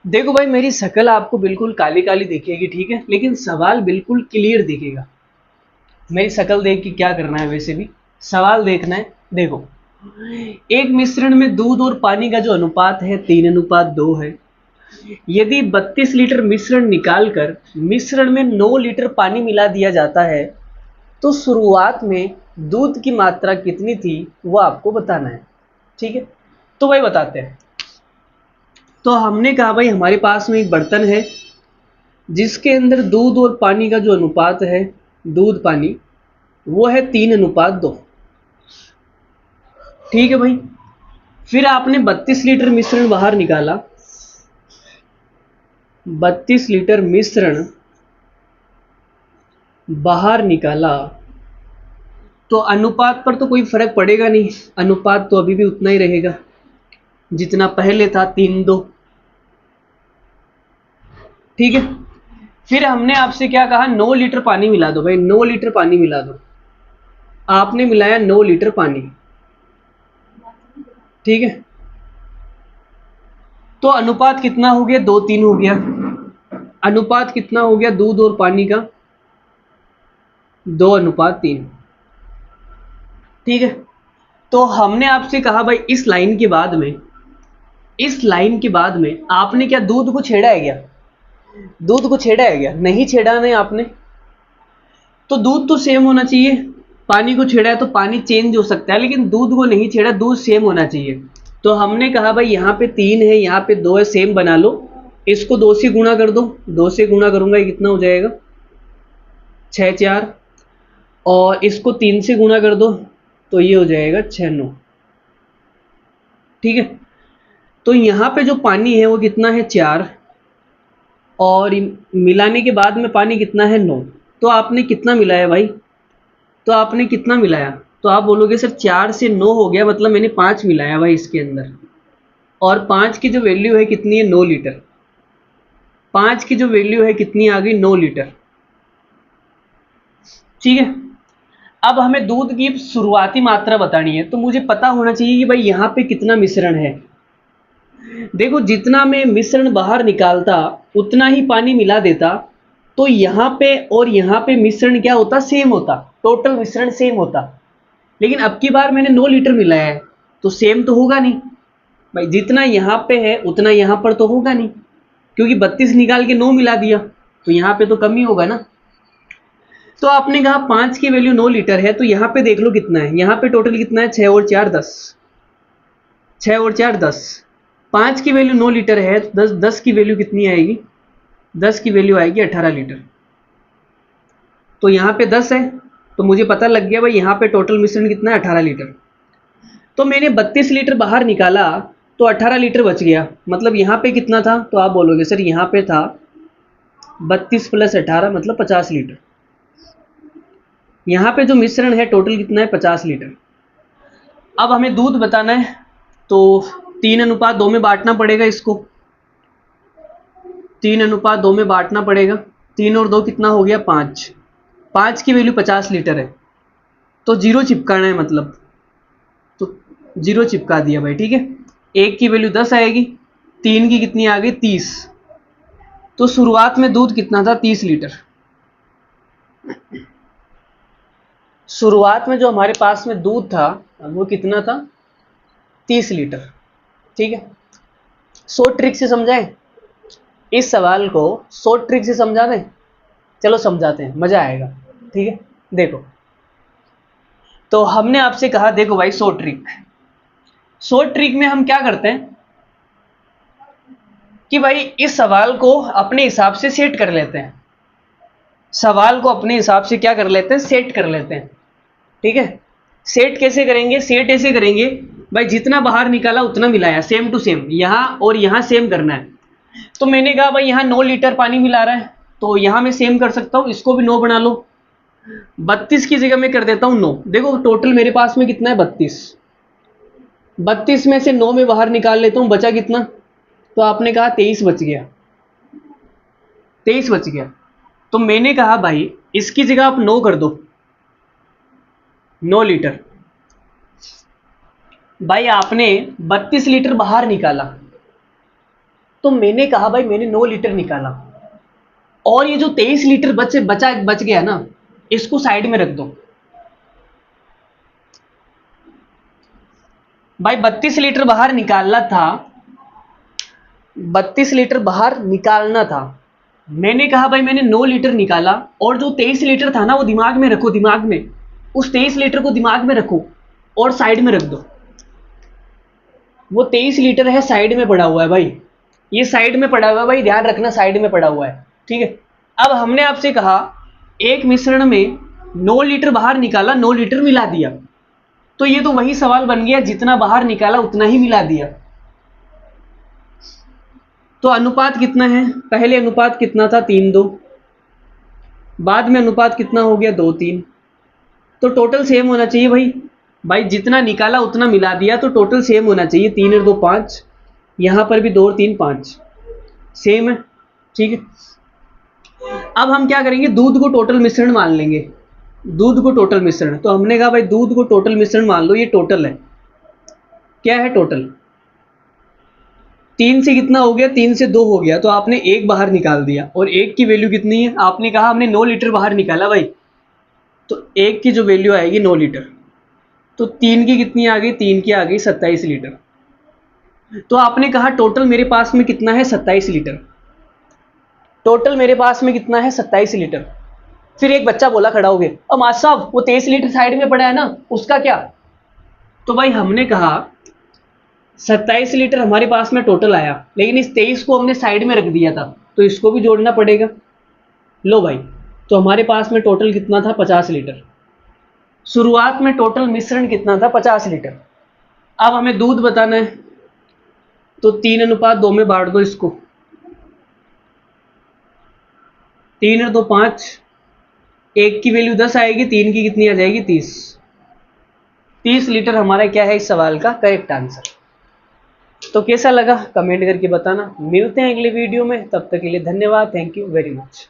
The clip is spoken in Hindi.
देखो भाई, मेरी शक्ल आपको बिल्कुल काली काली दिखेगी, ठीक है, लेकिन सवाल बिल्कुल क्लियर दिखेगा। मेरी शक्ल देख के क्या करना है, वैसे भी सवाल देखना है। देखो, एक मिश्रण में दूध और पानी का जो अनुपात है 3:2 है। यदि 32 लीटर मिश्रण निकालकर मिश्रण में 9 लीटर पानी मिला दिया जाता है, तो शुरुआत में दूध की मात्रा कितनी थी वो आपको बताना है। ठीक है, तो भाई बताते हैं। तो हमने कहा भाई, हमारे पास में एक बर्तन है जिसके अंदर दूध और पानी का जो अनुपात है, दूध पानी, वो है 3:2। ठीक है भाई, फिर आपने 32 लीटर मिश्रण बाहर निकाला। 32 लीटर मिश्रण बाहर निकाला तो अनुपात पर तो कोई फर्क पड़ेगा नहीं, अनुपात तो अभी भी उतना ही रहेगा जितना पहले था, 3:2। ठीक है, फिर हमने आपसे क्या कहा, 9 लीटर पानी मिला दो भाई, 9 लीटर पानी मिला दो। आपने मिलाया 9 लीटर पानी। ठीक है, तो अनुपात कितना हो गया, 2:3 हो गया। अनुपात कितना हो गया दूध और पानी का, 2:3। ठीक है, तो हमने आपसे कहा भाई, इस लाइन के बाद में, इस लाइन के बाद में आपने क्या दूध को छेड़ा है क्या? दूध को छेड़ा है क्या? नहीं छेड़ा नहीं आपने, तो दूध तो सेम होना चाहिए। पानी को छेड़ा है तो पानी चेंज हो सकता है, लेकिन दूध को नहीं छेड़ा, दूध सेम होना चाहिए। तो हमने कहा भाई, यहाँ पे 3 है, यहाँ पे 2 है, सेम बना लो। इसको 2 से गुणा कर दो, 2 से गुणा करूंगा, ये कितना हो जाएगा, 6 4। और इसको 3 से गुणा कर दो तो ये हो जाएगा 6 9। ठीक है, तो यहाँ पे जो पानी है वो कितना है, 4, और मिलाने के बाद में पानी कितना है, 9। तो आपने कितना मिलाया भाई, तो आपने कितना मिलाया, तो आप बोलोगे सर 4 से 9 हो गया, मतलब मैंने 5 मिलाया भाई इसके अंदर। और 5 की जो वैल्यू है कितनी है, 9 लीटर। 5 की जो वैल्यू है कितनी आ गई, 9 लीटर। ठीक है, अब हमें दूध की शुरुआती मात्रा बतानी है, तो मुझे पता होना चाहिए कि भाई यहाँ पे कितना मिश्रण है। देखो, जितना मैं मिश्रण बाहर निकालता उतना ही पानी मिला देता, तो यहाँ पे और यहाँ पे मिश्रण क्या होता, सेम होता, टोटल मिश्रण सेम होता। लेकिन अब की बार मैंने 9 लीटर मिलाया है, तो सेम तो होगा नहीं भाई, जितना यहाँ पे है उतना यहाँ पर तो होगा नहीं, क्योंकि 32 निकाल के 9 मिला दिया, तो यहाँ पे तो कम ही होगा ना। तो आपने कहा 5 की वैल्यू 9 लीटर है, तो यहाँ पे देख लो कितना है, यहाँ पे टोटल कितना है, 6 और 4 10, 6 और 4 10। 5 की वैल्यू 9 लीटर है, तो 10 की वैल्यू कितनी आएगी, 10 की वैल्यू आएगी 18 लीटर। तो यहाँ पे 10 है, तो मुझे पता लग गया भाई यहाँ पे टोटल मिश्रण कितना है, 18 लीटर। तो मैंने 32 लीटर बाहर निकाला तो 18 लीटर बच गया, मतलब यहाँ पे कितना था, तो आप बोलोगे सर यहाँ पे था 32 + 18 मतलब 50 लीटर। यहाँ पे जो मिश्रण है टोटल कितना है, 50 लीटर। अब हमें दूध बताना है, तो 3:2 में बांटना पड़ेगा इसको, 3:2 में बांटना पड़ेगा। 3 और 2 कितना हो गया, 5। 5 की वैल्यू 50 लीटर है, तो जीरो चिपकाना है, मतलब तो जीरो चिपका दिया भाई। ठीक है, 1 की वैल्यू 10 आएगी, 3 की कितनी आ गई, 30। तो शुरुआत में दूध कितना था, 30 लीटर। शुरुआत में जो हमारे पास में दूध था वो कितना था, 30 लीटर। ठीक है, शॉर्ट ट्रिक से समझाएं इस सवाल को, शॉर्ट ट्रिक से समझा दें, चलो समझाते हैं, मजा आएगा। ठीक है, देखो, तो हमने आपसे कहा, देखो भाई, शॉर्ट ट्रिक, शॉर्ट ट्रिक में हम क्या करते हैं कि भाई इस सवाल को अपने हिसाब से सेट कर लेते हैं, सवाल को अपने हिसाब से क्या कर लेते हैं, सेट कर लेते हैं। ठीक है, सेट कैसे करेंगे, सेट ऐसे करेंगे भाई, जितना बाहर निकाला उतना मिलाया, सेम टू सेम, यहाँ और यहाँ सेम करना है। तो मैंने कहा भाई यहाँ 9 लीटर पानी मिला रहा है, तो यहाँ मैं सेम कर सकता हूँ, इसको भी 9 बना लो। 32 की जगह मैं कर देता हूँ 9। देखो टोटल मेरे पास में कितना है, 32। 32 में से 9 में बाहर निकाल लेता हूँ, बचा कितना, तो आपने कहा 23 बच गया, 23 बच गया। तो मैंने कहा भाई इसकी जगह आप 9 कर दो, 9 लीटर। भाई आपने 32 लीटर बाहर निकाला, तो मैंने कहा भाई मैंने 9 लीटर निकाला, और ये जो 23 लीटर बच गया ना, इसको साइड में रख दो। भाई 32 लीटर बाहर निकालना था, 32 लीटर बाहर निकालना था। मैंने कहा भाई मैंने 9 लीटर निकाला, और जो 23 लीटर था ना वो दिमाग में रखो, दिमाग में उस 23 लीटर को दिमाग में रखो और साइड में रख दो। वो 23 लीटर है, साइड में पड़ा हुआ है भाई, ये साइड में पड़ा हुआ है भाई, ध्यान रखना साइड में पड़ा हुआ है, ठीक है। अब हमने आपसे कहा एक मिश्रण में 9 लीटर बाहर निकाला, 9 लीटर मिला दिया, तो ये तो वही सवाल बन गया, जितना बाहर निकाला उतना ही मिला दिया। तो अनुपात कितना है, पहले अनुपात कितना था 3:2, बाद में अनुपात कितना हो गया 2:3, तो टोटल सेम होना चाहिए भाई। भाई जितना निकाला उतना मिला दिया, तो टोटल सेम होना चाहिए, 3 और 2 5, यहां पर भी 2 और 3 5 सेम है, ठीक है। अब हम क्या करेंगे, दूध को टोटल मिश्रण मान लेंगे, दूध को टोटल मिश्रण। तो हमने कहा भाई दूध को टोटल मिश्रण मान लो, ये टोटल है, क्या है टोटल, 3 से कितना हो गया, 3 से 2 हो गया, तो आपने 1 बाहर निकाल दिया, और 1 की वैल्यू कितनी है, आपने कहा हमने 9 लीटर बाहर निकाला भाई, तो 1 की जो वैल्यू आएगी 9 लीटर, तो 3 की कितनी आ गई, 3 की आ गई 27 लीटर। तो आपने कहा टोटल मेरे पास में कितना है 27 लीटर, टोटल मेरे पास में कितना है 27 लीटर। फिर एक बच्चा बोला खड़ा हो गया, अब मास्टर साहब वो 23 लीटर साइड में पड़ा है ना, उसका क्या। तो भाई हमने कहा 27 लीटर हमारे पास में टोटल आया, लेकिन इस 23 को हमने साइड में रख दिया था, तो इसको भी जोड़ना पड़ेगा। लो भाई, तो हमारे पास में टोटल कितना था 50 लीटर, शुरुआत में टोटल मिश्रण कितना था 50 लीटर। अब हमें दूध बताना है, तो 3:2 में बांट दो इसको, 3 और 2 5, 1 की वैल्यू 10 आएगी, 3 की कितनी आ जाएगी 30। 30 लीटर हमारा क्या है इस सवाल का करेक्ट आंसर। तो कैसा लगा कमेंट करके बताना। मिलते हैं अगले वीडियो में, तब तक के लिए धन्यवाद, थैंक यू वेरी मच।